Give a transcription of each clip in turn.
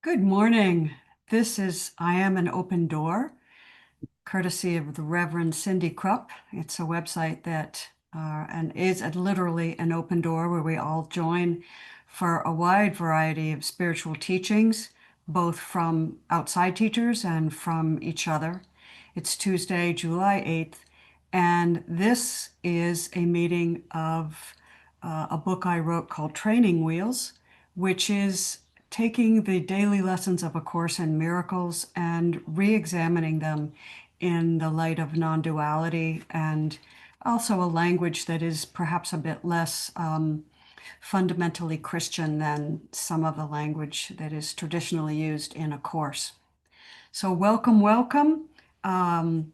Good morning. This is I Am an Open Door, courtesy of the Reverend Cindy Krupp. It's a website that and is literally an open door where we all join for a wide variety of spiritual teachings, both from outside teachers and from each other. It's Tuesday, July 8th, and this is a meeting of a book I wrote called Training Wheels, which is taking the daily lessons of A Course in Miracles and re-examining them in the light of non-duality and also a language that is perhaps a bit less fundamentally Christian than some of the language that is traditionally used in A Course. So welcome, welcome. Um,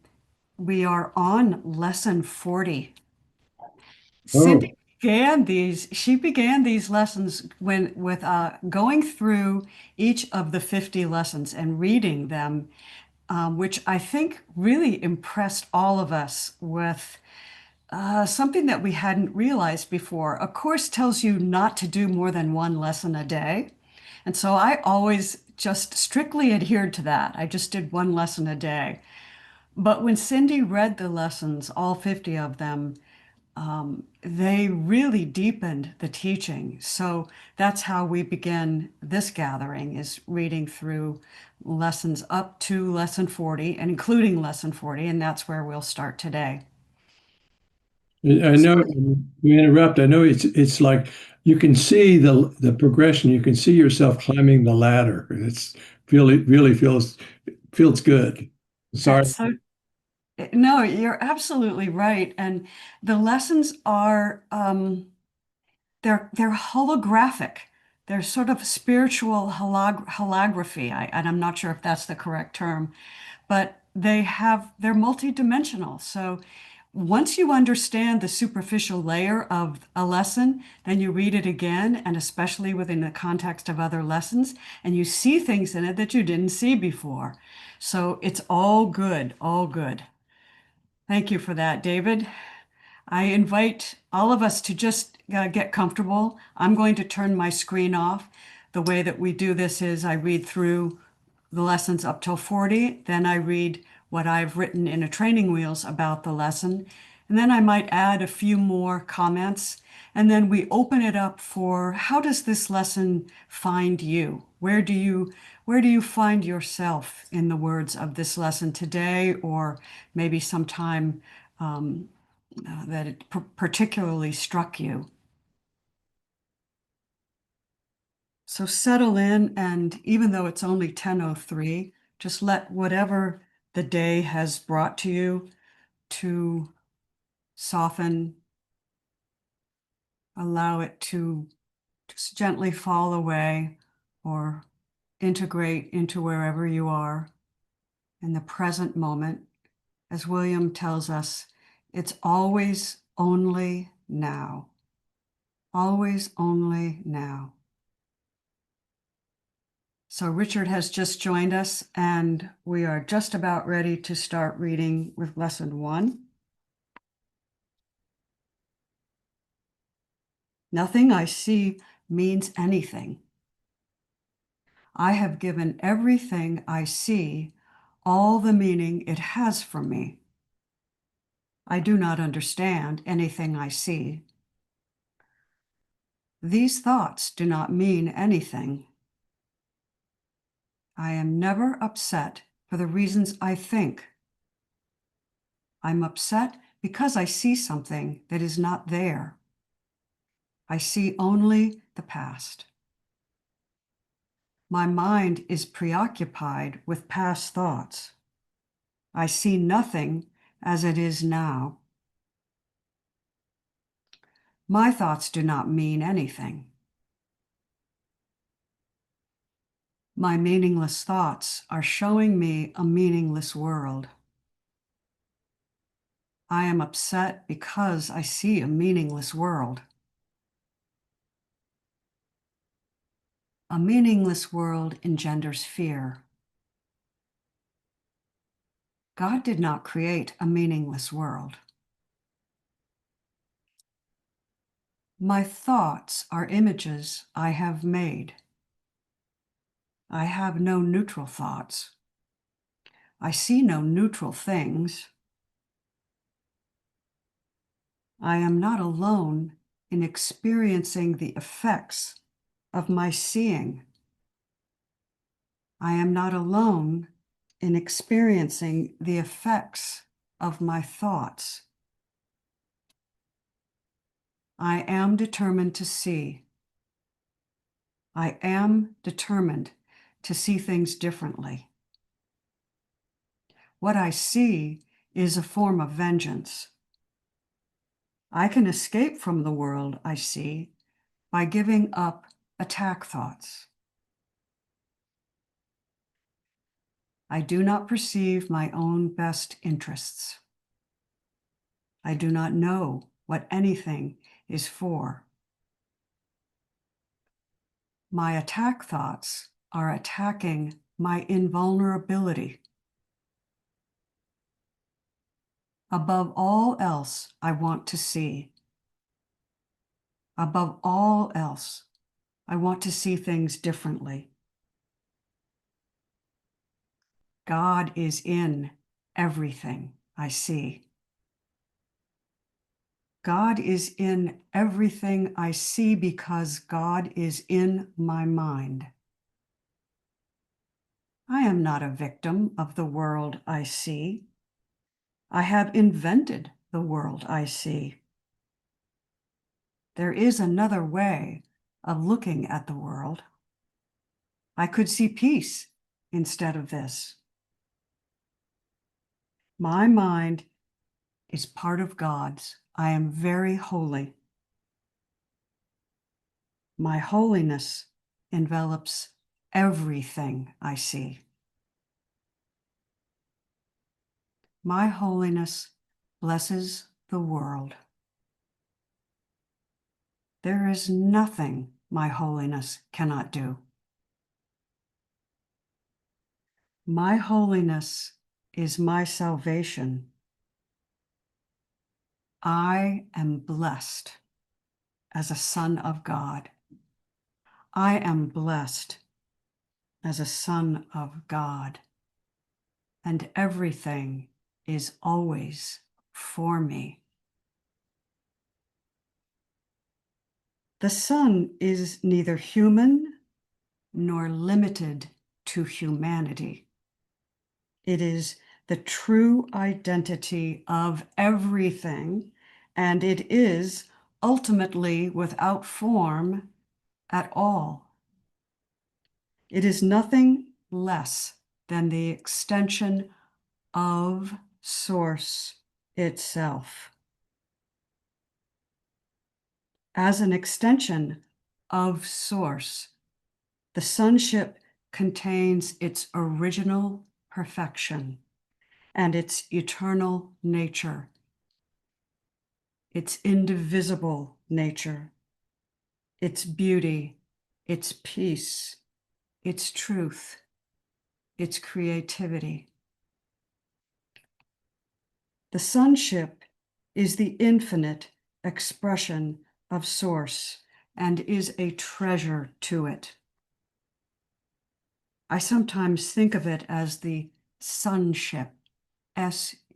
we are on lesson 40. Oh, She began these lessons with going through each of the 50 lessons and reading them, which I think really impressed all of us with something that we hadn't realized before. A course tells you not to do more than one lesson a day. And so I always just strictly adhered to that. I just did one lesson a day. But when Cindy read the lessons, all 50 of them, they really deepened the teaching. So that's how we begin this gathering, is reading through lessons up to lesson 40 and including lesson 40, and that's where we'll start today. I know we interrupt. I know it's like you can see the progression. You can see yourself climbing the ladder. It's really feels good. Sorry. That's so, no, you're absolutely right. And the lessons are they're holographic. They're sort of spiritual holography. And I'm not sure if that's the correct term, but they're multidimensional. So once you understand the superficial layer of a lesson, then you read it again, and especially within the context of other lessons, and you see things in it that you didn't see before. So it's all good, all good. Thank you for that, David. I invite all of us to just get comfortable. I'm going to turn my screen off. The way that we do this is I read through the lessons up till 40, then I read what I've written in a training wheels about the lesson, and then I might add a few more comments, and then we open it up for how does this lesson find you? Where do you find yourself in the words of this lesson today, or maybe sometime that it particularly struck you? So settle in, and even though it's only 10:03, just let whatever the day has brought to you to soften, allow it to just gently fall away or integrate into wherever you are in the present moment. As William tells us, it's always only now, always only now. So Richard has just joined us, and we are just about ready to start reading with lesson 1. Nothing I see means anything. I have given everything I see all the meaning it has for me. I do not understand anything I see. These thoughts do not mean anything. I am never upset for the reasons I think. I'm upset because I see something that is not there. I see only the past. My mind is preoccupied with past thoughts. I see nothing as it is now. My thoughts do not mean anything. My meaningless thoughts are showing me a meaningless world. I am upset because I see a meaningless world. A meaningless world engenders fear. God did not create a meaningless world. My thoughts are images I have made. I have no neutral thoughts. I see no neutral things. I am not alone in experiencing the effects of my seeing. I am not alone in experiencing the effects of my thoughts. I am determined to see. I am determined to see things differently. What I see is a form of vengeance. I can escape from the world I see by giving up attack thoughts. I do not perceive my own best interests. I do not know what anything is for. My attack thoughts are attacking my invulnerability. Above all else, I want to see. Above all else, I want to see things differently. God is in everything I see. God is in everything I see because God is in my mind. I am not a victim of the world I see. I have invented the world I see. There is another way of looking at the world. I could see peace instead of this. My mind is part of God's. I am very holy. My holiness envelops everything I see. My holiness blesses the world. There is nothing my holiness cannot do. My holiness is my salvation. I am blessed as a son of God. I am blessed as a son of God. And everything is always for me. The sun is neither human nor limited to humanity. It is the true identity of everything, and it is ultimately without form at all. It is nothing less than the extension of Source itself. As an extension of Source, the sonship contains its original perfection and its eternal nature, its indivisible nature, its beauty, its peace, its truth, its creativity. The sonship is the infinite expression of Source and is a treasure to it. I sometimes think of it as the sonship, SUNSHIP,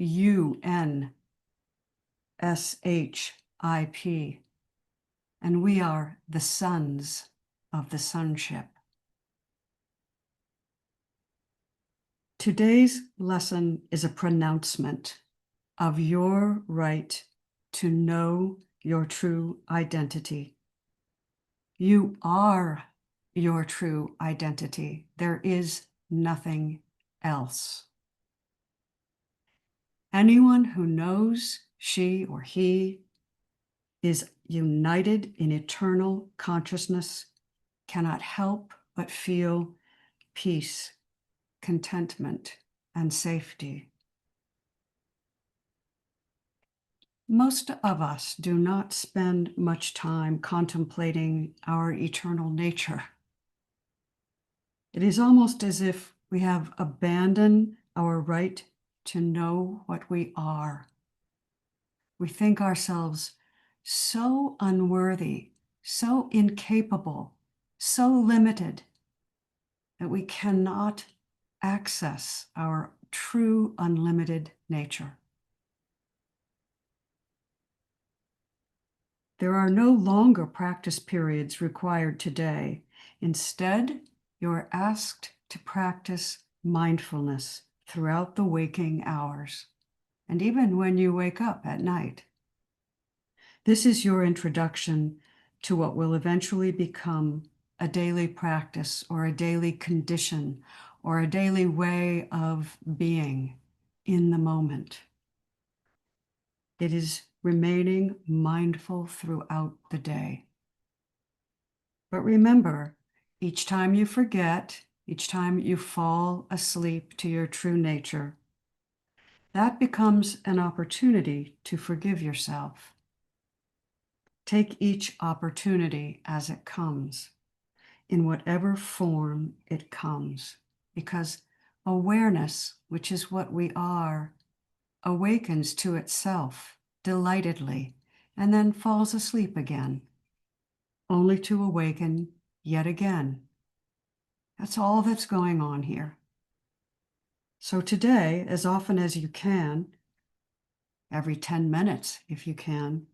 and we are the sons of the sonship. Today's lesson is a pronouncement of your right to know your true identity. You are your true identity. There is nothing else. Anyone who knows she or he is united in eternal consciousness cannot help but feel peace, contentment, and safety. Most of us do not spend much time contemplating our eternal nature. It is almost as if we have abandoned our right to know what we are. We think ourselves so unworthy, so incapable, so limited, that that we cannot access our true unlimited nature. There are no longer practice periods required today. Instead, you're asked to practice mindfulness throughout the waking hours, and even when you wake up at night. This is your introduction to what will eventually become a daily practice or a daily condition or a daily way of being in the moment. It is remaining mindful throughout the day. But remember, each time you forget, each time you fall asleep to your true nature, that becomes an opportunity to forgive yourself. Take each opportunity as it comes, in whatever form it comes, because awareness, which is what we are, awakens to itself delightedly and then falls asleep again, only to awaken yet again. That's all that's going on here. So today, as often as you can, every 10 minutes if you can,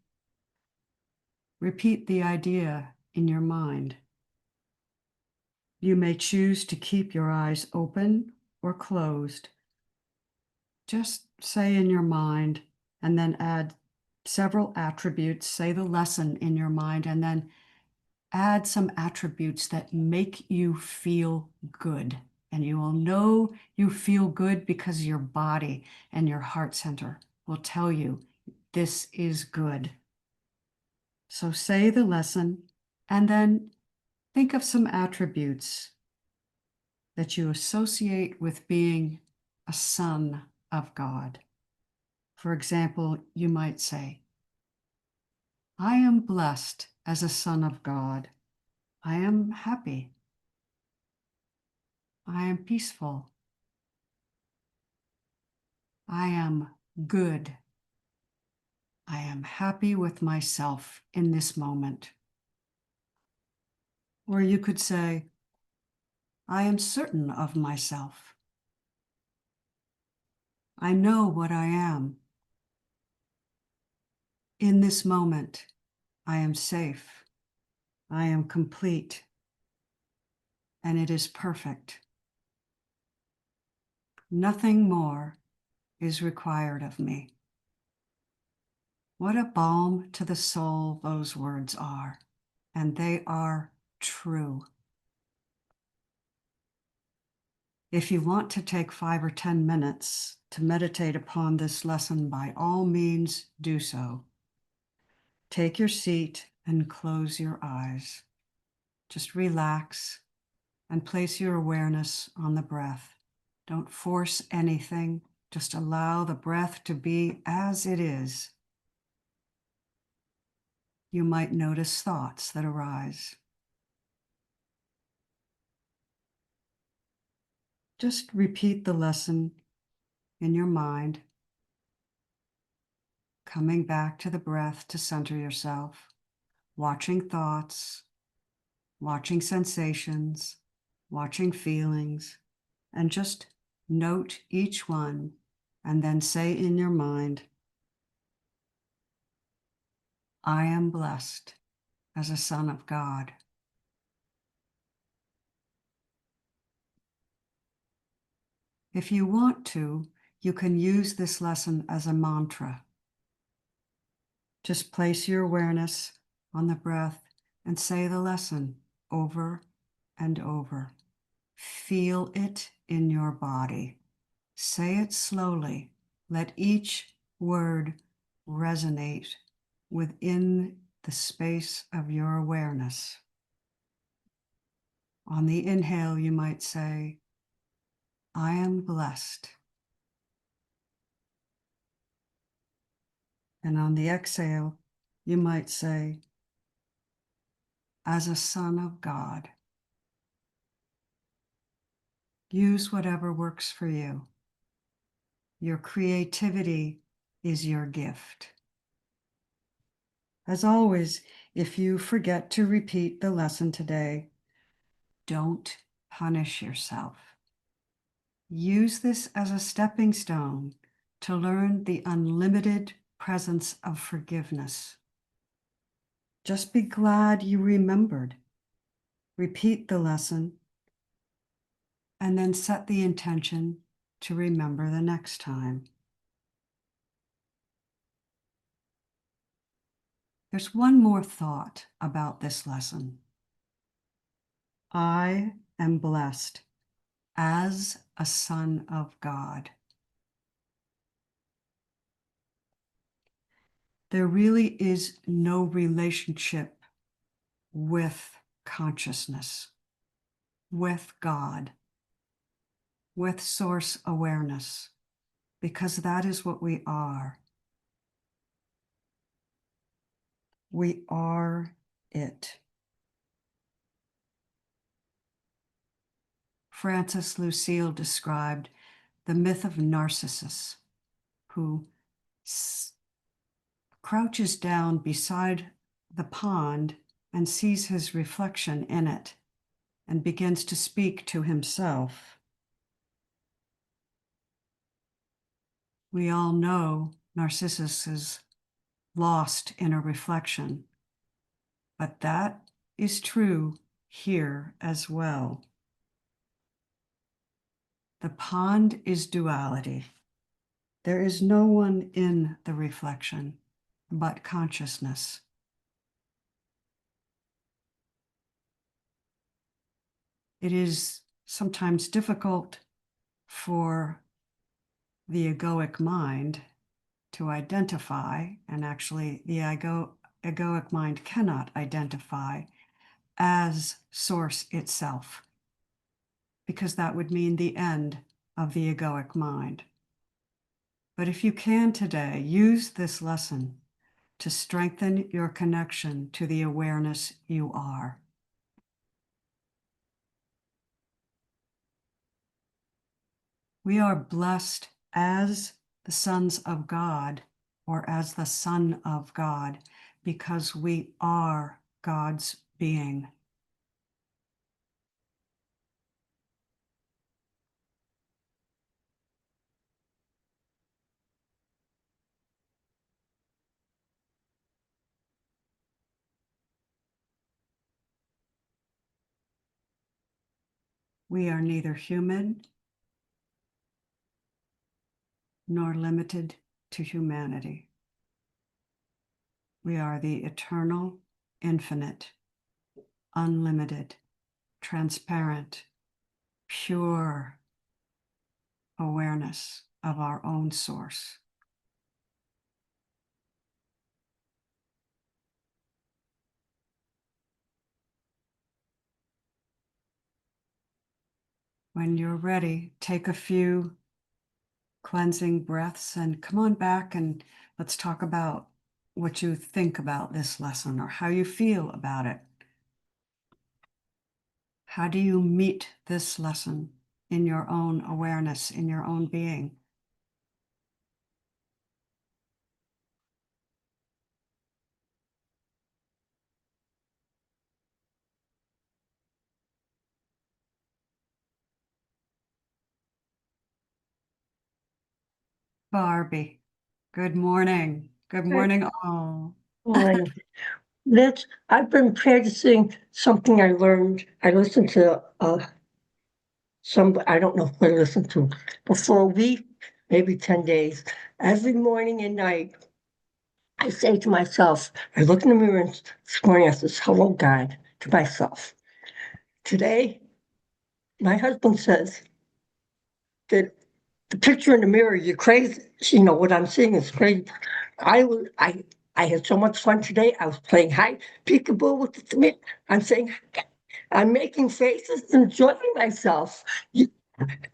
repeat the idea in your mind. You may choose to keep your eyes open or closed. Just say in your mind and then add several attributes, say the lesson in your mind, and then add some attributes that make you feel good. And you will know you feel good because your body and your heart center will tell you this is good. So say the lesson and then think of some attributes that you associate with being a son of God. For example, you might say, I am blessed as a son of God. I am happy. I am peaceful. I am good. I am happy with myself in this moment. Or you could say, I am certain of myself. I know what I am. In this moment, I am safe. I am complete. And it is perfect. Nothing more is required of me. What a balm to the soul those words are, and they are true. If you want to take 5 or 10 minutes to meditate upon this lesson, by all means do so. Take your seat and close your eyes. Just relax and place your awareness on the breath. Don't force anything. Just allow the breath to be as it is. You might notice thoughts that arise. Just repeat the lesson in your mind, coming back to the breath to center yourself, watching thoughts, watching sensations, watching feelings, and just note each one and then say in your mind, I am blessed as a son of God. If you want to, you can use this lesson as a mantra. Just place your awareness on the breath and say the lesson over and over. Feel it in your body. Say it slowly. Let each word resonate within the space of your awareness. On the inhale, you might say, I am blessed. And on the exhale, you might say, as a son of God. Use whatever works for you. Your creativity is your gift. As always, if you forget to repeat the lesson today, don't punish yourself. Use this as a stepping stone to learn the unlimited presence of forgiveness. Just be glad you remembered. Repeat the lesson, and then set the intention to remember the next time. There's one more thought about this lesson. I am blessed as a son of God. There really is no relationship with consciousness, with God, with source awareness, because that is what we are. We are it. Francis Lucille described the myth of Narcissus, who crouches down beside the pond and sees his reflection in it and begins to speak to himself. We all know Narcissus is lost in a reflection, but that is true here as well. The pond is duality. There is no one in the reflection but consciousness. It is sometimes difficult for the egoic mind to identify, and actually the egoic mind cannot identify as source itself, because that would mean the end of the egoic mind. But if you can today, use this lesson to strengthen your connection to the awareness you are. We are blessed as the sons of God, or as the Son of God, because we are God's being. We are neither human nor limited to humanity. We are the eternal, infinite, unlimited, transparent, pure awareness of our own source. When you're ready, take a few cleansing breaths and come on back and let's talk about what you think about this lesson or how you feel about it. How do you meet this lesson in your own awareness, in your own being? Barbie, good morning. Good morning, all. Morning. I've been practicing something I learned. I listened to I don't know what I listened to, but for a week, maybe 10 days, every morning and night, I say to myself, I look in the mirror and this morning I says, hello, God, to myself. Today, my husband says that the picture in the mirror, you're crazy. You know, what I'm seeing is crazy. I I had so much fun today. I was playing high peekaboo with the Smith. I'm saying, I'm making faces, enjoying myself. It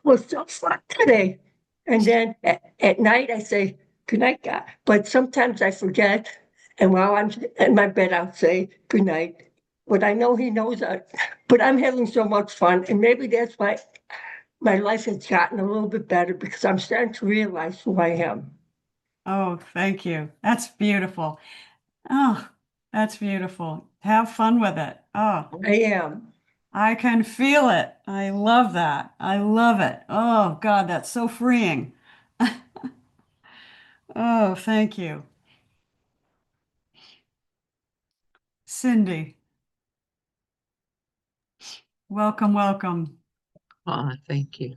was so fun today. And then at night, I say, good night, God. But sometimes I forget. And while I'm in my bed, I'll say, good night. But I know he knows that. But I'm having so much fun. And maybe that's why my life has gotten a little bit better because I'm starting to realize who I am. Oh, thank you. That's beautiful. Oh, that's beautiful. Have fun with it. Oh, I am. I can feel it. I love that. I love it. Oh, God, that's so freeing. Oh, thank you. Cindy, welcome, welcome. Oh, thank you.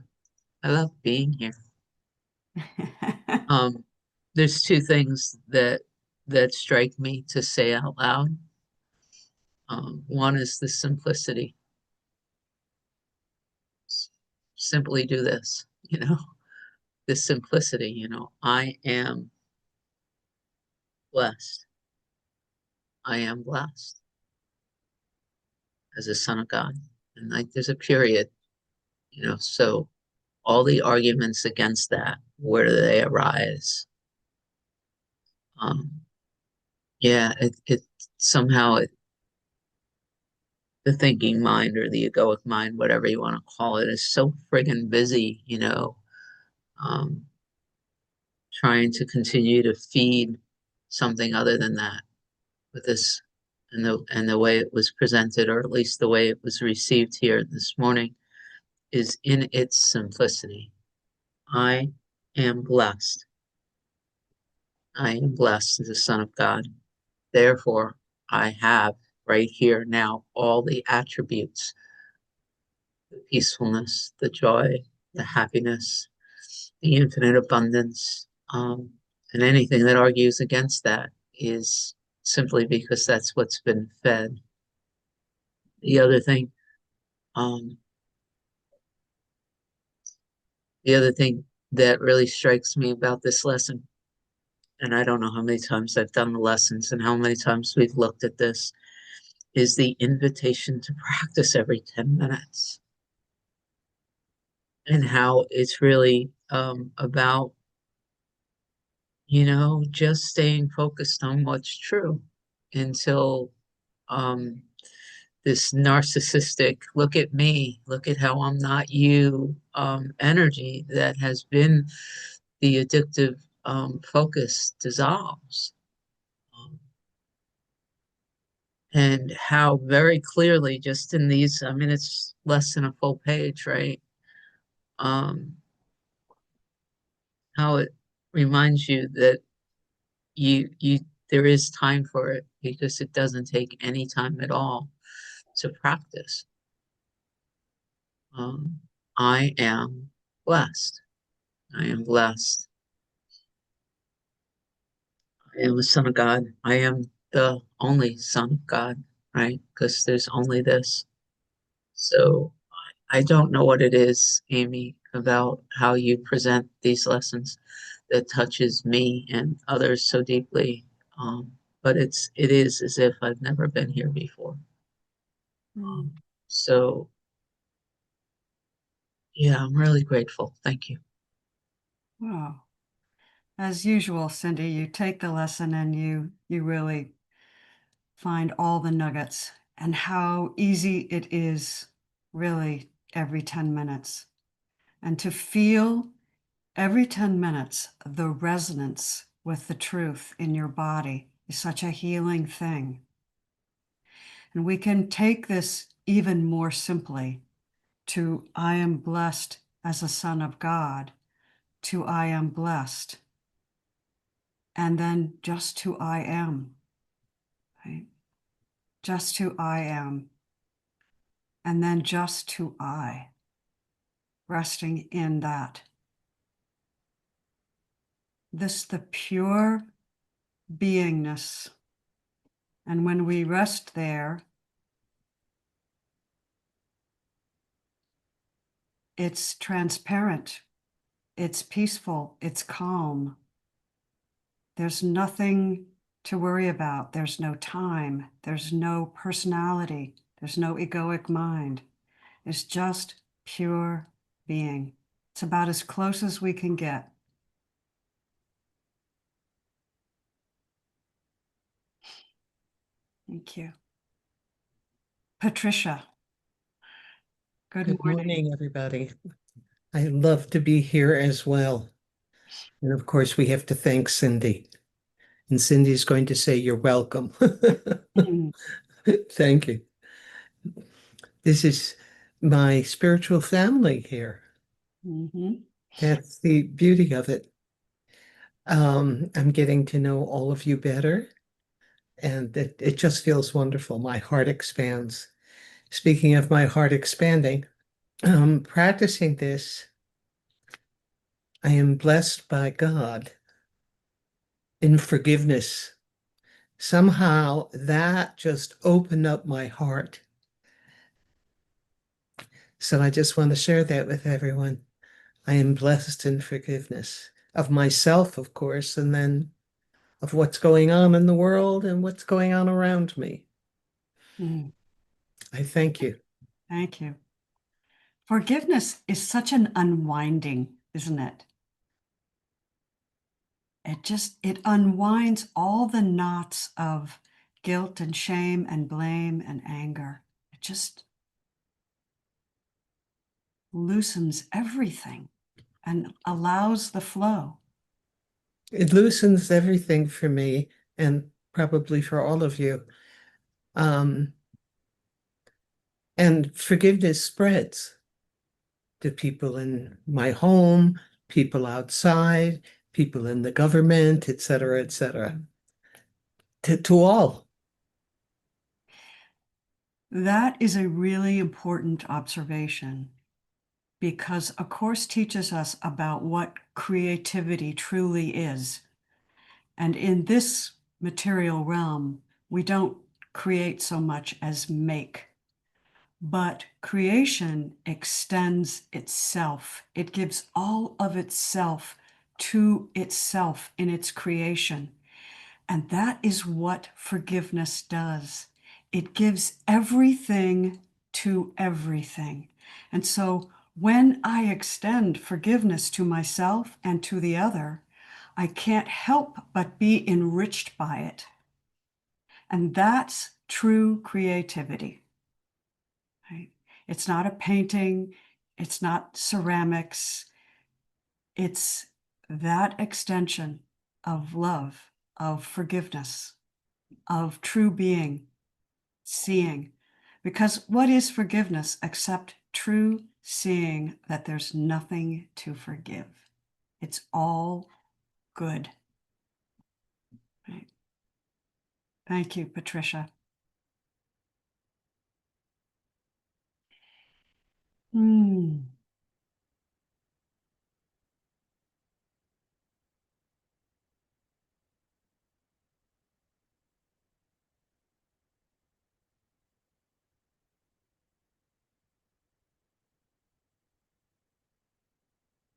I love being here. There's two things that strike me to say out loud. One is the simplicity. Simply do this, the simplicity, I am blessed. I am blessed as a son of God. And like there's a period, so all the arguments against that, where do they arise? Um, yeah, it somehow the thinking mind or the egoic mind, whatever you want to call it, is so friggin' busy, um, trying to continue to feed something other than that with this and the way it was presented, or at least the way it was received here this morning, is in its simplicity. I am blessed. I am blessed as a son of God. Therefore, I have right here now all the attributes, the peacefulness, the joy, the happiness, the infinite abundance. And anything that argues against that is simply because that's what's been fed. The other thing, um, the other thing that really strikes me about this lesson, and I don't know how many times I've done the lessons and how many times we've looked at this, is the invitation to practice every 10 minutes. And how it's really about, just staying focused on what's true until this narcissistic, look at me, look at how I'm not you energy that has been the addictive focus dissolves. And how very clearly, just in these, I mean, it's less than a full page, right? How it reminds you that you there is time for it, because it doesn't take any time at all to practice. I am blessed. I am blessed. I am a son of God. I am the only son of God, right? Because there's only this. So I don't know what it is, Amy, about how you present these lessons that touches me and others so deeply. But it is as if I've never been here before. So yeah, I'm really grateful. Thank you. Wow. As usual, Cindy, you take the lesson and you really find all the nuggets and how easy it is really every 10 minutes. And to feel every 10 minutes the resonance with the truth in your body is such a healing thing. And we can take this even more simply to I am blessed as a son of God, to I am blessed, and then just to I am, right? Just to I am, and then just to I, resting in that. This, the pure beingness. And when we rest there, it's transparent, it's peaceful, it's calm. There's nothing to worry about. There's no time. There's no personality. There's no egoic mind. It's just pure being. It's about as close as we can get. Thank you. Patricia. Good morning, everybody. I love to be here as well. And of course, we have to thank Cindy. And Cindy's going to say, you're welcome. Thank you. This is my spiritual family here. Mhm. That's the beauty of it. I'm getting to know all of you better, and it just feels wonderful. My heart expands. Speaking of my heart expanding, practicing this, I am blessed by God in forgiveness. Somehow that just opened up my heart. So I just want to share that with everyone. I am blessed in forgiveness of myself, of course, and then of what's going on in the world and what's going on around me. Mm, I thank you. thank you. Forgiveness is such an unwinding, isn't it? It unwinds all the knots of guilt and shame and blame and anger. It just loosens everything and allows the flow. It loosens everything for me and probably for all of you. Um, and forgiveness spreads to people in my home, people outside, people in the government, et cetera, to all. That is a really important observation because A Course teaches us about what creativity truly is. And in this material realm, we don't create so much as make. But creation extends itself. It gives all of itself to itself in its creation. And that is what forgiveness does. It gives everything to everything. And so when I extend forgiveness to myself and to the other, I can't help but be enriched by it. And that's true creativity. Right? It's not a painting, it's not ceramics, it's that extension of love, of forgiveness, of true being, seeing. Because what is forgiveness except true seeing that there's nothing to forgive? It's all good. Right? Thank you, Patricia. Hmm.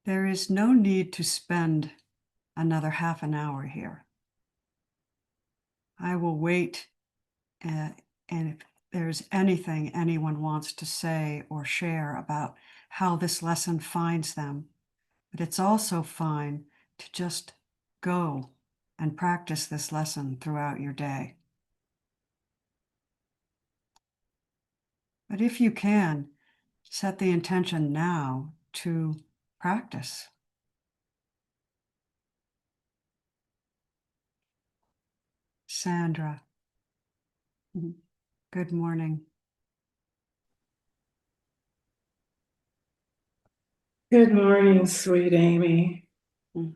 There is no need to spend another half an hour here. I will wait, and if there's anything anyone wants to say or share about how this lesson finds them, but it's also fine to just go and practice this lesson throughout your day. But if you can, set the intention now to practice. Sandra, good morning. Good morning, sweet Amy. Mm.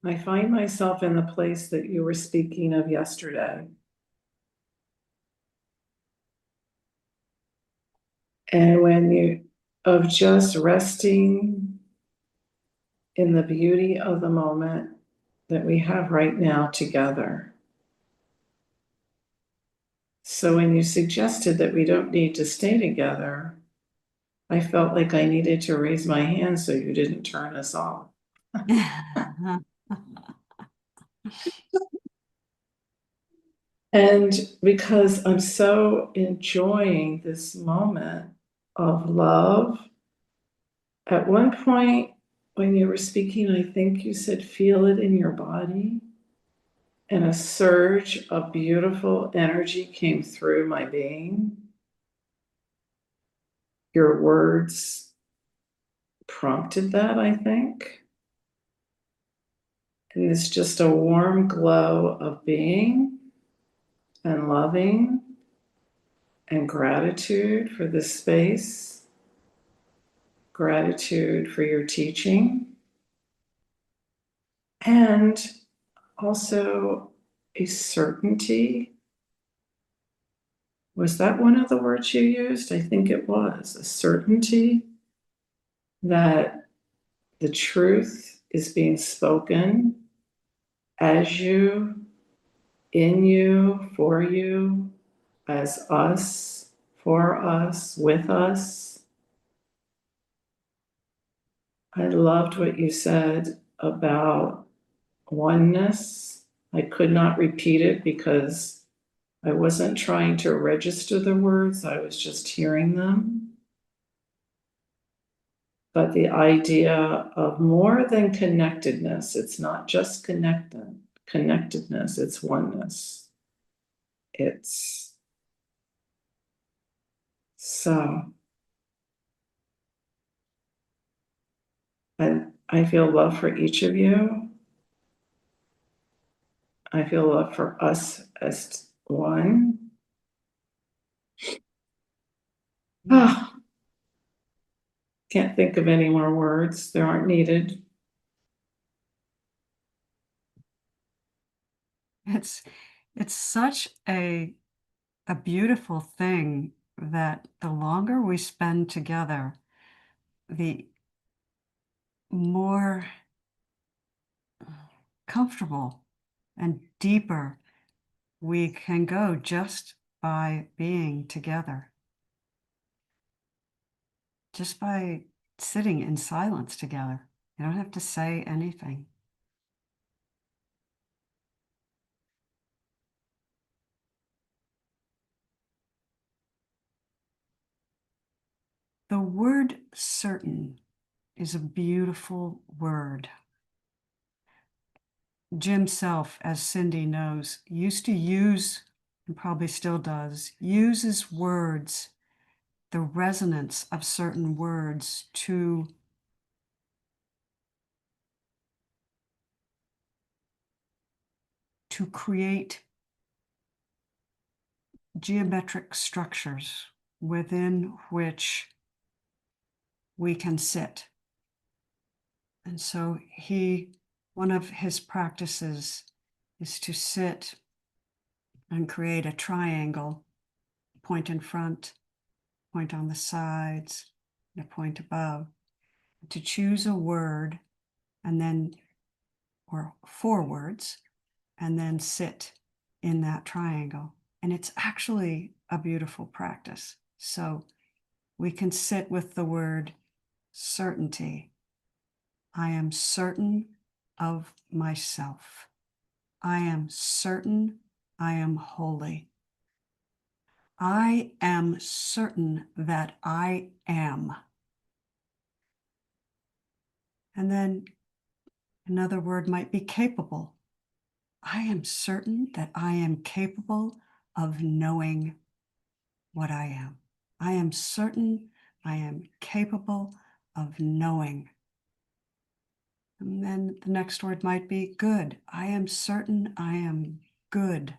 I find myself in the place that you were speaking of yesterday. And of just resting in the beauty of the moment that we have right now together. So when you suggested that we don't need to stay together, I felt like I needed to raise my hand so you didn't turn us off. And because I'm so enjoying this moment of love, at one point when you were speaking, I think you said, feel it in your body. And a surge of beautiful energy came through my being. Your words prompted that, I think. And it's just a warm glow of being. and loving and gratitude for this space, gratitude for your teaching, and also a certainty. Was that one of the words you used? I think it was. A certainty that the truth is being spoken as you, in you, for you, as us, for us, with us. I loved what you said about oneness. I could not repeat it because I wasn't trying to register the words, I was just hearing them. But the idea of more than connectedness, it's not just connectedness, it's oneness. It's so. And I feel love for each of you. I feel love for us as one. Ah, can't think of any more words. They aren't needed. It's such a beautiful thing that the longer we spend together, the more comfortable and deeper we can go just by being together, just by sitting in silence together. You don't have to say anything. The word certain is a beautiful word. Jim Self, as Cindy knows, used to use, and probably still does, uses words, the resonance of certain words to create geometric structures within which we can sit. And so one of his practices is to sit and create a triangle, point in front, point on the sides, and a point above, to choose a word and then, or 4 words, and then sit in that triangle. And it's actually a beautiful practice. So we can sit with the word certainty. I am certain of myself. I am certain I am holy. I am certain that I am. And then another word might be capable. I am certain that I am capable of knowing what I am. I am certain I am capable of knowing. And then the next word might be good. I am certain I am good.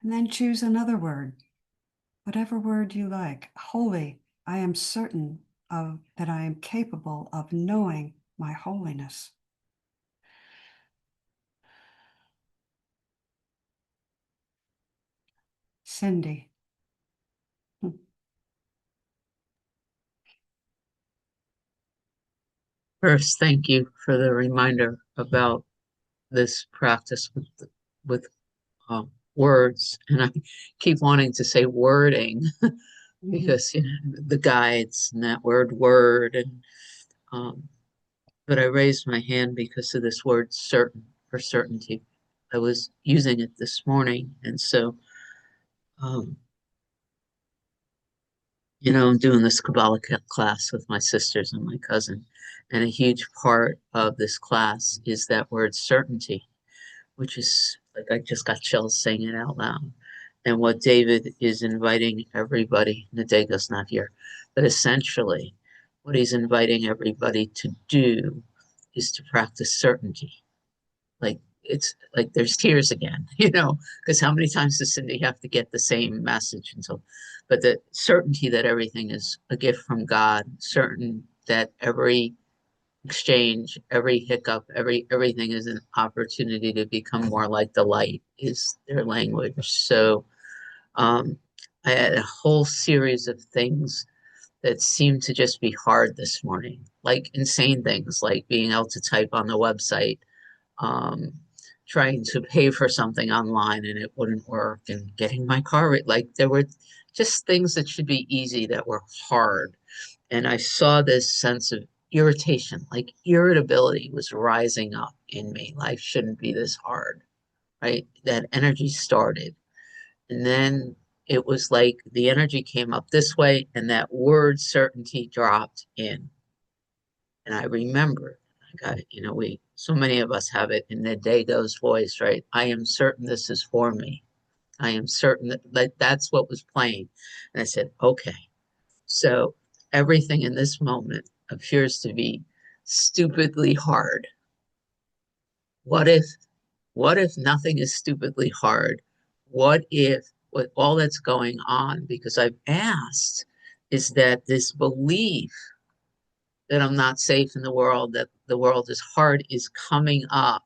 And then choose another word, whatever word you like. Holy. I am certain of that I am capable of knowing my holiness. Cindy. First, thank you for the reminder about this practice with words, and I keep wanting to say wording because the guides and that word, and but I raised my hand because of this word certain, for certainty. I was using it this morning, and so I'm doing this Kabbalah class with my sisters and my cousin, and a huge part of this class is that word certainty, which is like I just got chills saying it out loud. And what David is inviting everybody, Nadega's not here, but essentially what he's inviting everybody to do is to practice certainty. Like it's like there's tears again, because how many times does Cindy have to get the same message? And so, but the certainty that everything is a gift from God, certain that every exchange, every hiccup, everything is an opportunity to become more like the light is their language. So I had a whole series of things that seemed to just be hard this morning, like insane things, like being able to type on the website, trying to pay for something online and it wouldn't work, and getting my car, like there were just things that should be easy that were hard. And I saw this sense of irritation, like irritability was rising up in me. Life shouldn't be this hard, right? That energy started. And then it was like the energy came up this way and that word certainty dropped in. And I remember, I got it, so many of us have it in the Dago's voice, right? I am certain this is for me. I am certain that that's what was playing. And I said, okay, so everything in this moment appears to be stupidly hard. What if nothing is stupidly hard? What if with all that's going on, because I've asked, is that this belief that I'm not safe in the world, that the world is hard, is coming up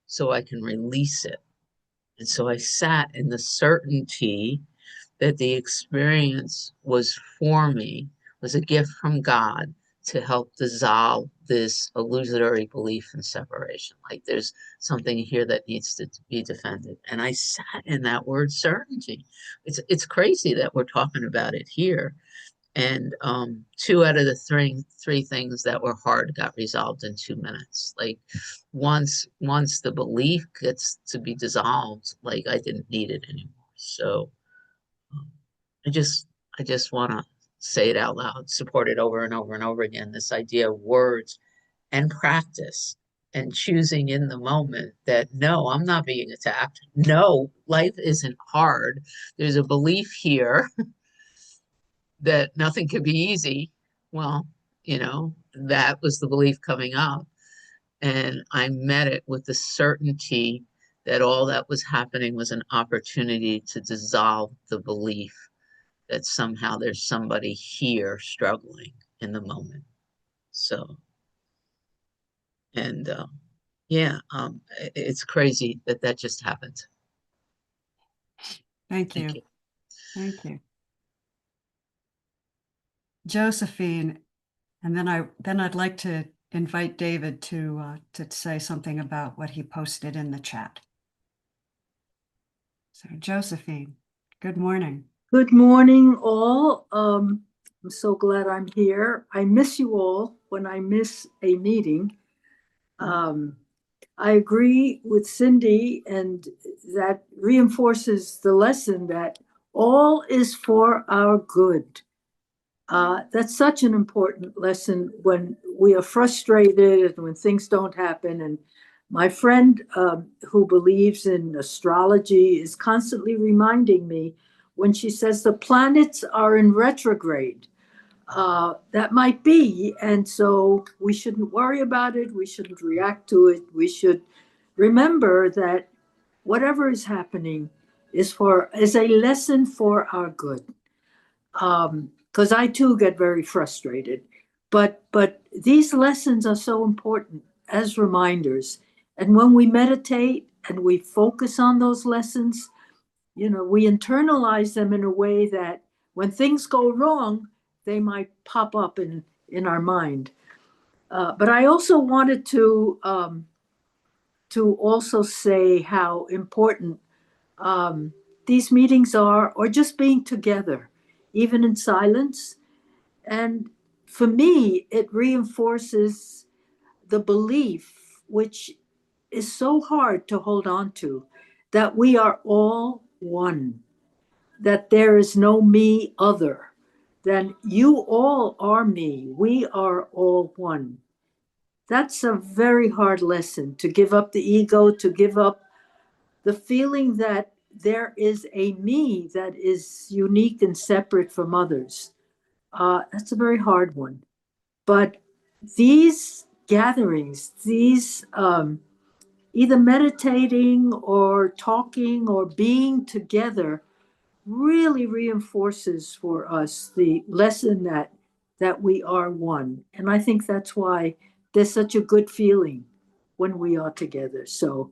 so I can release it. And so I sat in the certainty that the experience was for me, was a gift from God to help dissolve this illusory belief in separation. Like there's something here that needs to be defended. And I sat in that word certainty. It's crazy that we're talking about it here. And 2 out of the three things that were hard got resolved in 2 minutes. Like once the belief gets to be dissolved, like I didn't need it anymore. So I just want to say it out loud, support it over and over and over again. This idea of words and practice and choosing in the moment that no, I'm not being attacked. No, life isn't hard. There's a belief here that nothing could be easy. Well, that was the belief coming up. And I met it with the certainty that all that was happening was an opportunity to dissolve the belief that somehow there's somebody here struggling in the moment. So, and it's crazy that just happened. Thank Thank you. you. Thank you. Josephine, and then I'd like to invite David to say something about what he posted in the chat. So Josephine, good morning. Good morning, all. I'm so glad I'm here. I miss you all when I miss a meeting. I agree with Cindy, and that reinforces the lesson that all is for our good. That's such an important lesson when we are frustrated and when things don't happen. And my friend who believes in astrology is constantly reminding me when she says the planets are in retrograde. That might be, and so we shouldn't worry about it. We shouldn't react to it. We should remember that whatever is happening is a lesson for our good. Because I too get very frustrated, but these lessons are so important as reminders. And when we meditate and we focus on those lessons, we internalize them in a way that when things go wrong, they might pop up in our mind. But I also wanted to also say how important these meetings are, or just being together, even in silence. And for me, it reinforces the belief, which is so hard to hold on to, that we are all one, that there is no me other, then you all are me. We are all one. That's a very hard lesson, to give up the ego, to give up the feeling that there is a me that is unique and separate from others. That's a very hard one. But these gatherings, these either meditating or talking or being together really reinforces for us the lesson that we are one. And I think that's why there's such a good feeling when we are together. So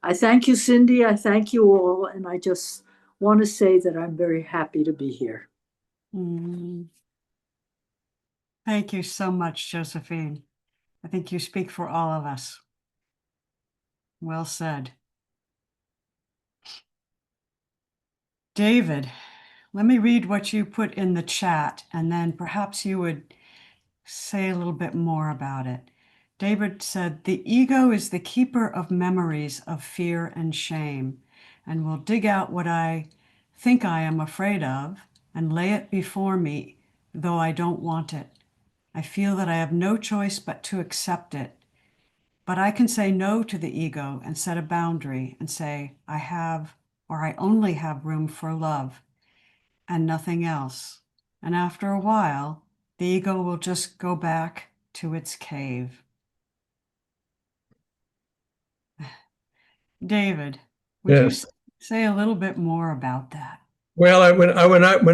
I thank you, Cindy. I thank you all. And I just want to say that I'm very happy to be here. Mm. Thank you so much, Josephine. I think you speak for all of us. Well said. David, let me read what you put in the chat, and then perhaps you would say a little bit more about it. David said, the ego is the keeper of memories of fear and shame, and will dig out what I think I am afraid of and lay it before me, though I don't want it. I feel that I have no choice but to accept it. But I can say no to the ego and set a boundary and say, I have, or I only have room for love and nothing else. And after a while, the ego will just go back to its cave. David, would you Yes. say a little bit more about that? Well, when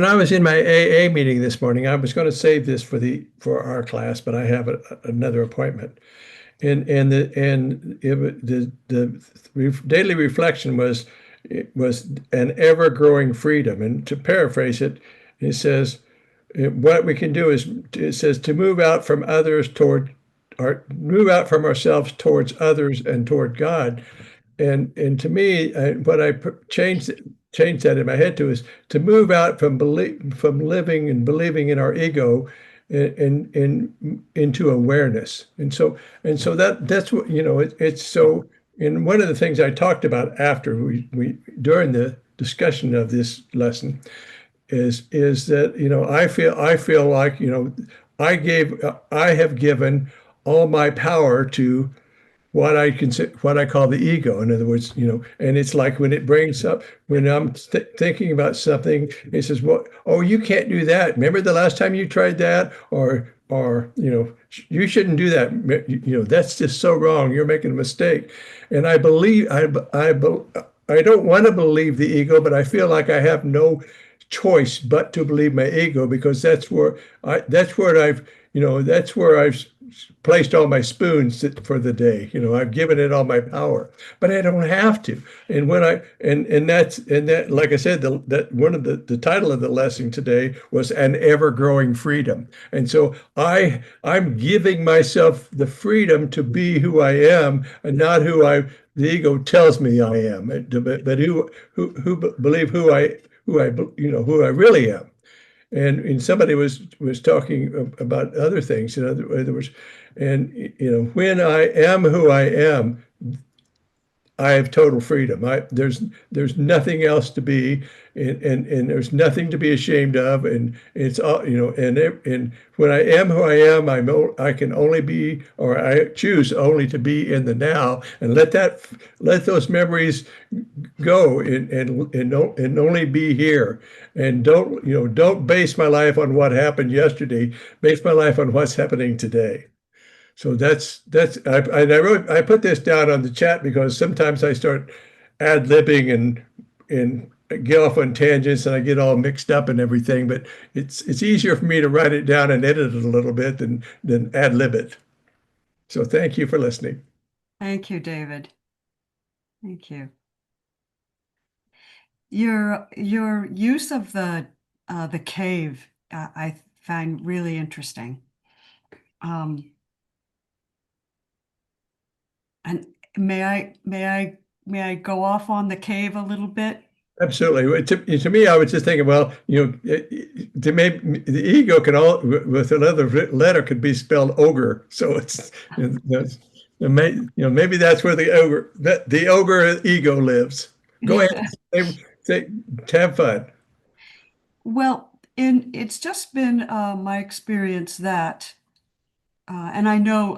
I was in my AA meeting this morning, I was going to save this for our class, but I have another appointment. The daily reflection was, it was an ever-growing freedom. And to paraphrase it, it says, what we can do is, it says, to move out from others toward, or move out from ourselves towards others and toward God. And to me, what I changed that in my head to is to move out from living and believing in our ego and into awareness. And so that's what, it's so. And one of the things I talked about after we during the discussion of this lesson is that, I feel like, I have given all my power to what I call the ego. In other words, and it's like when it brings up, when I'm thinking about something, it says, well, oh, you can't do that. Remember the last time you tried that? Or, you shouldn't do that. That's just so wrong. You're making a mistake. And I believe, I don't want to believe the ego, but I feel like I have no choice but to believe my ego, because that's where I've placed all my spoons for the day. I've given it all my power, but I don't have to. And when I and that, like I said, that one of the title of the lesson today was an ever-growing freedom. And so I'm giving myself the freedom to be who I am, and not the ego tells me I am, but who believe who I really am. And somebody was talking about other things, in other words, and when I am who I am, I have total freedom. There's nothing else to be, and there's nothing to be ashamed of, and it's all, and when I am who I am, I can only be, or I choose only to be in the now, and let those memories go, and only be here, and don't base my life on what happened yesterday. Base my life on what's happening today. So I put this down on the chat because sometimes I start ad-libbing and get off on tangents, and I get all mixed up and everything. But it's easier for me to write it down and edit it a little bit than ad-lib it. So thank you for listening. Thank you, David. Thank you. Your use of the cave, I find really interesting. And may I go off on the cave a little bit? Absolutely. To me, I was just thinking, well, the ego can with another letter could be spelled ogre. So it's, maybe that's where the ogre ego lives. Go ahead, have fun. Well, it's just been my experience that, and I know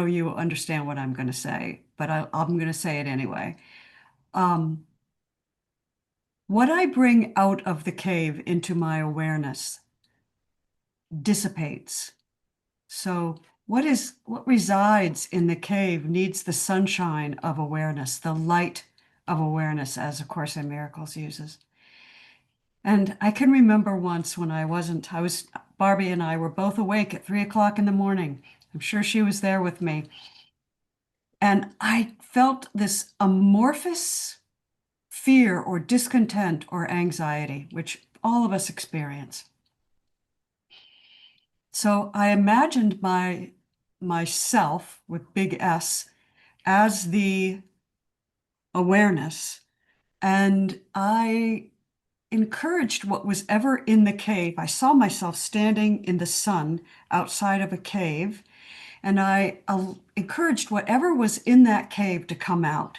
you understand what I'm going to say, but I'm going to say it anyway. What I bring out of the cave into my awareness dissipates. So what resides in the cave needs the sunshine of awareness, the light of awareness, as A Course in Miracles uses. And I can remember once when Barbie and I were both awake at 3 o'clock in the morning. I'm sure she was there with me. And I felt this amorphous fear or discontent or anxiety, which all of us experience. So I imagined myself with big S as the awareness, and I encouraged what was ever in the cave. I saw myself standing in the sun outside of a cave, and I encouraged whatever was in that cave to come out.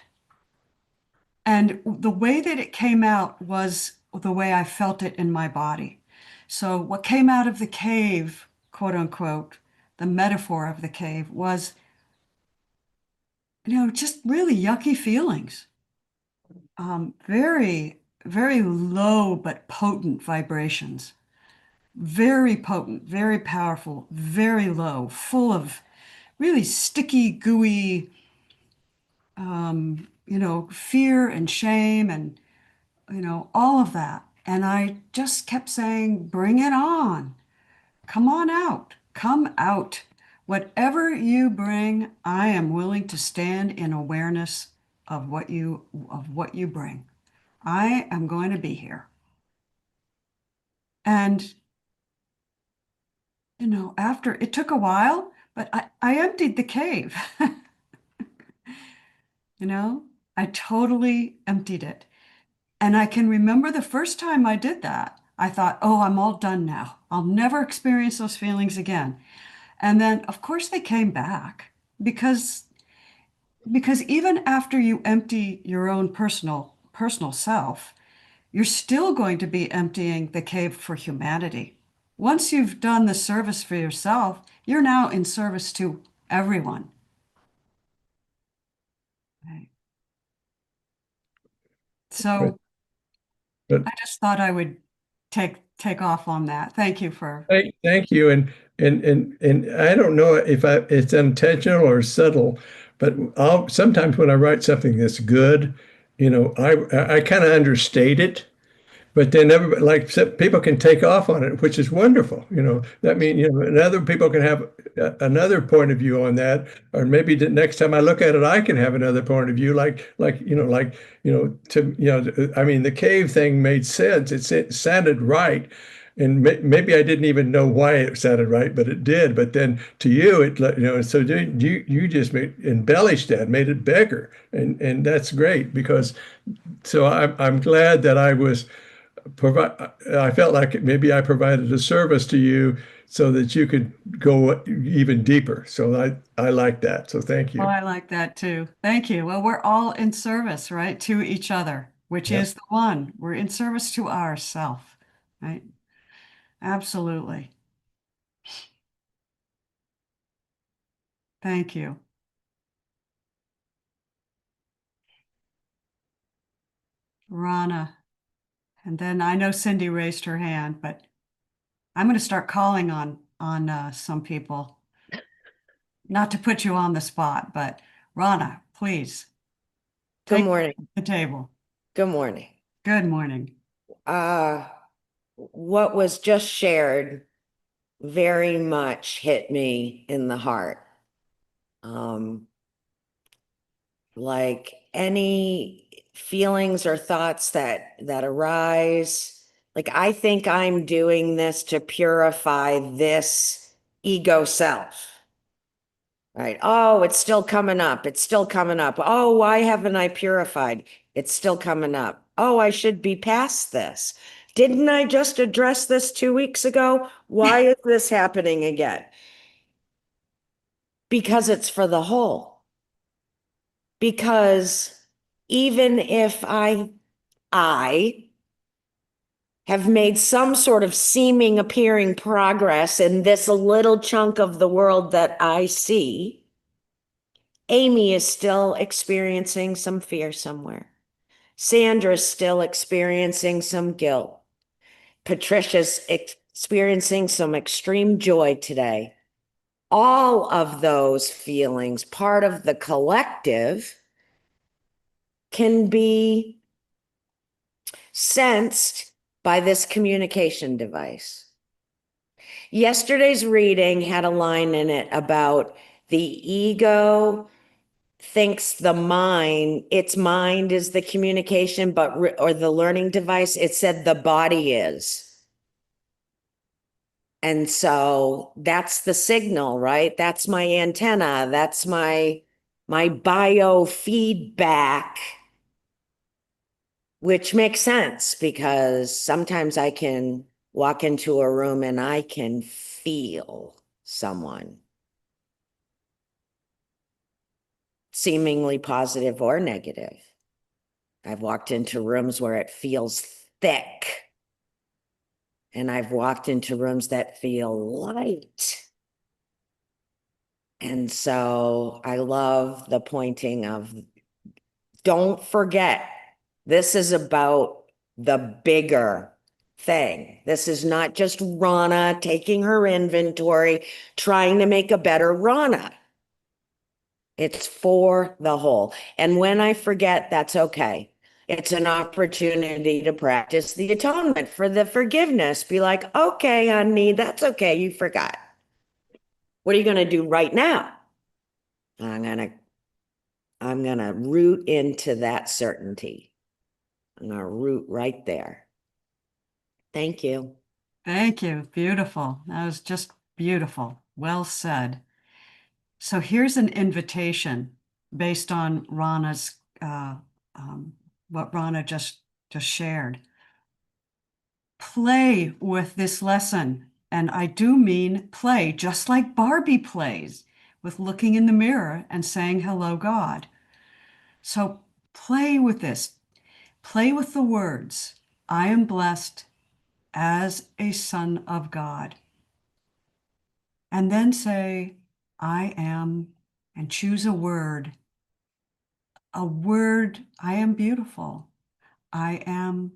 And the way that it came out was the way I felt it in my body. So what came out of the cave, quote unquote, the metaphor of the cave was, just really yucky feelings. Very, very low but potent vibrations. Very potent, very powerful, very low, full of really sticky, gooey, fear and shame and, all of that. And I just kept saying, bring it on. Come on out. Come out. Whatever you bring, I am willing to stand in awareness of what you bring. I am going to be here. And, after it took a while, but I emptied the cave. I totally emptied it. And I can remember the first time I did that, I thought, oh, I'm all done now. I'll never experience those feelings again. And then, of course, they came back because even after you empty your own personal self, you're still going to be emptying the cave for humanity. Once you've done the service for yourself, you're now in service to everyone. Right. So But I just thought I would take off on that. Thank you for. thank you. And I don't know if it's intentional or subtle, but sometimes when I write something that's good, I kind of understate it. But then everybody, people can take off on it, which is wonderful. That means, and other people can have another point of view on that, or maybe the next time I look at it, I can have another point of view. I mean, the cave thing made sense. It sounded right. And maybe I didn't even know why it sounded right, but it did. But then to you, so you just embellished that, made it bigger, and that's great because. So I'm glad that I felt like maybe I provided a service to you so that you could go even deeper. So I like that. So thank you. Oh, I like that too. Thank you. Well, we're all in service, right, to each other, which Yep. is the one. We're in service to ourself, right? Absolutely. Thank you. Rana. And then I know Cindy raised her hand, but I'm going to start calling on some people. Not to put you on the spot, but Rana, please Good take morning. the table. Good morning. Good morning. What was just shared very much hit me in the heart. Like any feelings or thoughts that arise, like I think I'm doing this to purify this ego self. Right. Oh, it's still coming up. It's still coming up. Oh, why haven't I purified? It's still coming up. Oh, I should be past this. Didn't I just address this 2 weeks ago? Why is this happening again? Because it's for the whole. Because even if I have made some sort of seeming appearing progress in this little chunk of the world that I see, Amy is still experiencing some fear somewhere. Sandra's still experiencing some guilt. Patricia's experiencing some extreme joy today. all of those feelings, part of the collective, can be sensed by this communication device. Yesterday's reading had a line in it about the ego thinks its mind is the communication, or the learning device. It said the body is. And so that's the signal, right? That's my antenna. That's my biofeedback, which makes sense because sometimes I can walk into a room and I can feel someone, seemingly positive or negative. I've walked into rooms where it feels thick, and I've walked into rooms that feel light. And so I love the pointing of, don't forget, this is about the bigger thing. This is not just Rana taking her inventory, trying to make a better Rana. It's for the whole. And when I forget, that's okay. It's an opportunity to practice the atonement for the forgiveness. Be like, okay, honey, that's okay. You forgot. What are you going to do right now? I'm going to root into that certainty. I'm going to root right there. Thank you. Thank you. Beautiful. That was just beautiful. Well said. So here's an invitation based on Rana's what Rana just shared. Play with this lesson, and I do mean play, just like Barbie plays with looking in the mirror and saying, "Hello, God." So play with this. Play with the words, "I am blessed as a son of God." And then say, "I am," and choose a word. A word, "I am beautiful. I am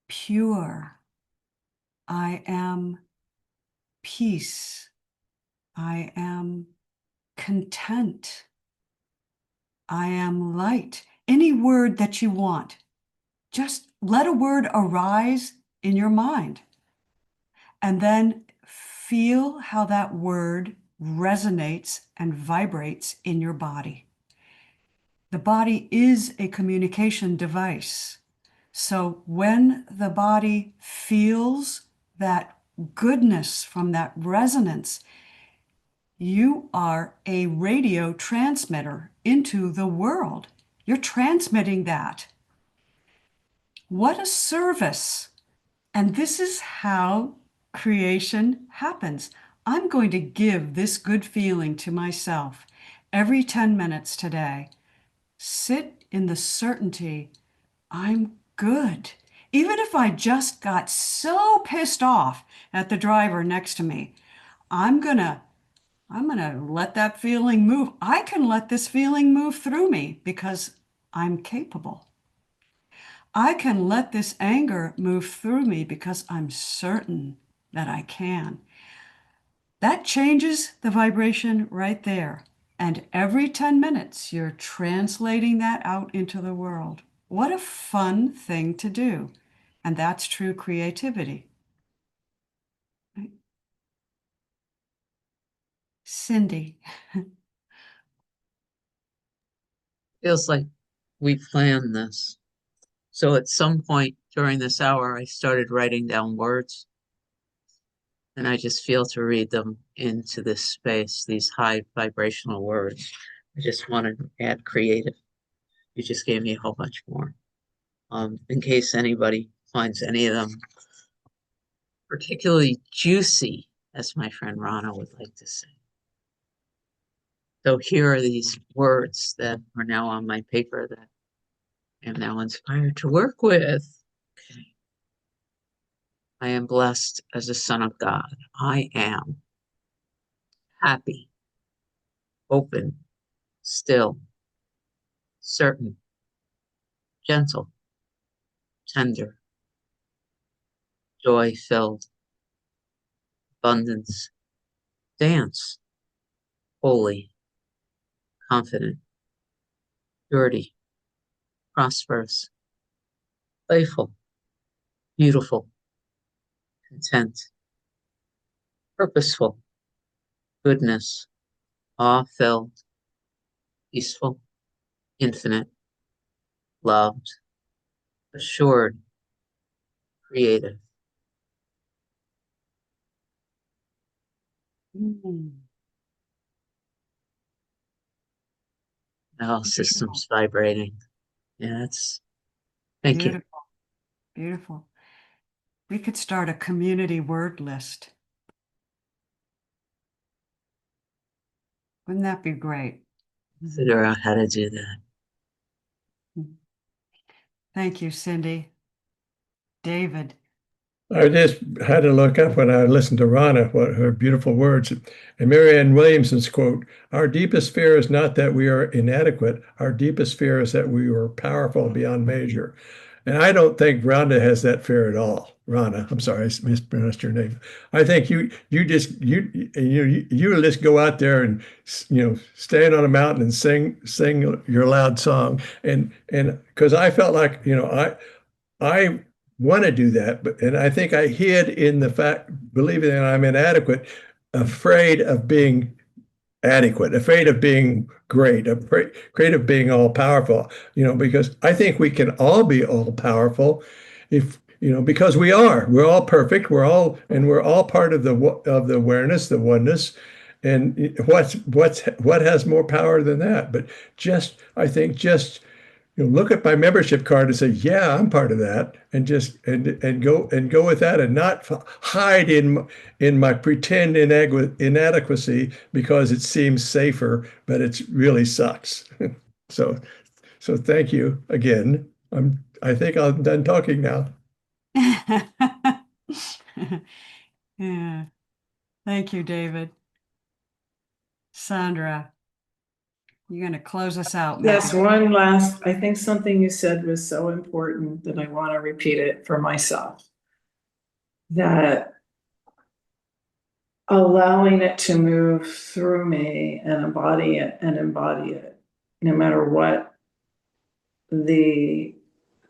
pure. I am peace. I am content. I am light." Any word that you want. Just let a word arise in your mind. And then feel how that word resonates and vibrates in your body. The body is a communication device. So when the body feels that goodness from that resonance, you are a radio transmitter into the world. You're transmitting that. What a service. And this is how creation happens. I'm going to give this good feeling to myself every 10 minutes today. Sit in the certainty, I'm good. Even if I just got so pissed off at the driver next to me, I'm gonna let that feeling move. I can let this feeling move through me because I'm capable. I can let this anger move through me because I'm certain that I can. That changes the vibration right there. And every 10 minutes, you're translating that out into the world. What a fun thing to do. And that's true creativity. Right? Cindy. Feels like we planned this. So at some point during this hour, I started writing down words, and I just feel to read them into this space, these high vibrational words. I just wanted to add creative. You just gave me a whole bunch more. In case anybody finds any of them particularly juicy, as my friend Rana would like to say. So here are these words that are now on my paper that I am now inspired to work with. Okay. I am blessed as a son of God. I am happy, open, still, certain, gentle, tender, joy-filled, abundance, dance, holy, confident, purity, prosperous, playful, beautiful, content, purposeful, goodness, awe-filled, peaceful, infinite, loved, assured, creative. Mm. All systems vibrating. Yeah, thank you. Beautiful, beautiful. We could start a community word list. Wouldn't that be great? Figure out how to do that. Thank you, Cindy. David. I just had to look up when I listened to Rana, what her beautiful words. And Marianne Williamson's quote, "Our deepest fear is not that we are inadequate. Our deepest fear is that we are powerful beyond measure." And I don't think Rhonda has that fear at all. Rana, I'm sorry, I mispronounced your name. I think you just go out there and stand on a mountain and sing your loud song. And because I felt like, I want to do that, and I think I hid in the fact, believing that I'm inadequate, afraid of being adequate, afraid of being great, afraid of being all powerful, because I think we can all be all powerful if, because we're all perfect, we're all part of the awareness, the oneness. And what has more power than that? But I think look at my membership card and say, yeah, I'm part of that, and just and go with that, and not hide in my pretend inadequacy because it seems safer, but it really sucks. So thank you again. I think I'm done talking now. Yeah. Thank you, David. Sandra, you're going to close us out. Yes, one last, I think something you said was so important that I want to repeat it for myself. That allowing it to move through me and embody it, no matter what the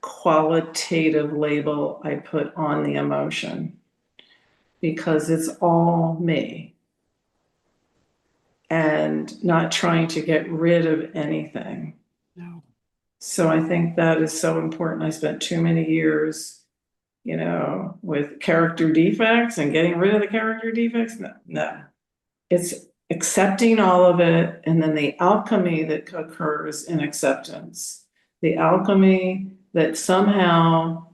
qualitative label I put on the emotion, because it's all me. And not trying to get rid of anything. No. So I think that is so important. I spent too many years, with character defects and getting rid of the character defects. No. It's accepting all of it, and then the alchemy that occurs in acceptance. The alchemy that somehow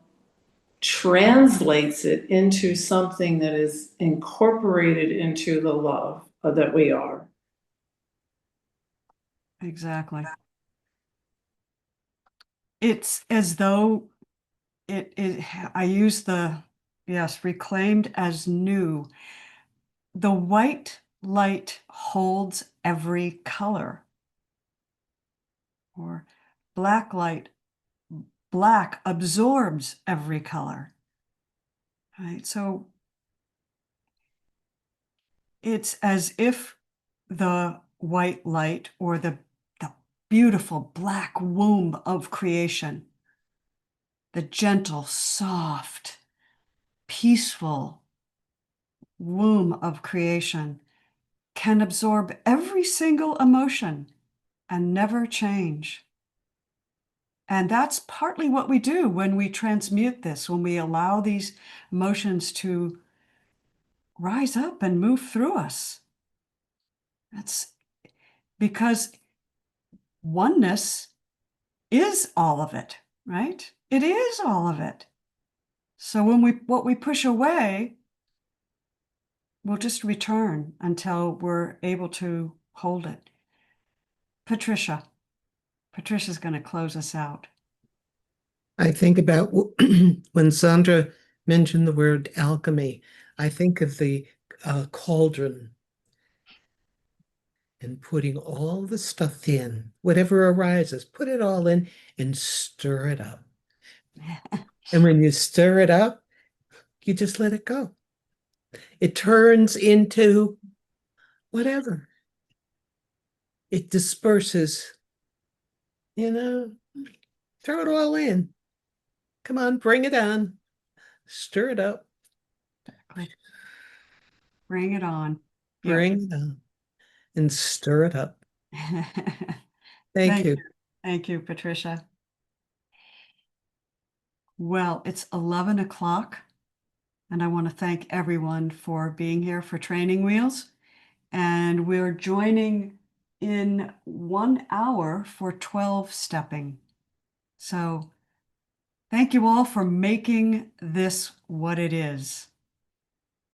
translates it into something that is incorporated into the love that we are. Exactly. It's as though I use reclaimed as new. The white light holds every color. Or black light, black absorbs every color. Right? So it's as if the white light, or the beautiful black womb of creation, the gentle, soft, peaceful womb of creation, can absorb every single emotion and never change. And that's partly what we do when we transmute this, when we allow these emotions to rise up and move through us. That's because oneness is all of it, right? It is all of it. So what we push away will just return until we're able to hold it. Patricia's going to close us out. I think about when Sandra mentioned the word alchemy, I think of the cauldron and putting all the stuff in, whatever arises, put it all in and stir it up. And when you stir it up, you just let it go. It turns into whatever. it disperses. Throw it all in. Come on, bring it on. Stir it up. Bring it on. Yeah. Bring it on. And stir it up. Thank you. Thank you, Patricia. Well, it's 11 o'clock, and I want to thank everyone for being here for Training Wheels. And we're joining in 1 hour for 12 stepping. So thank you all for making this what it is.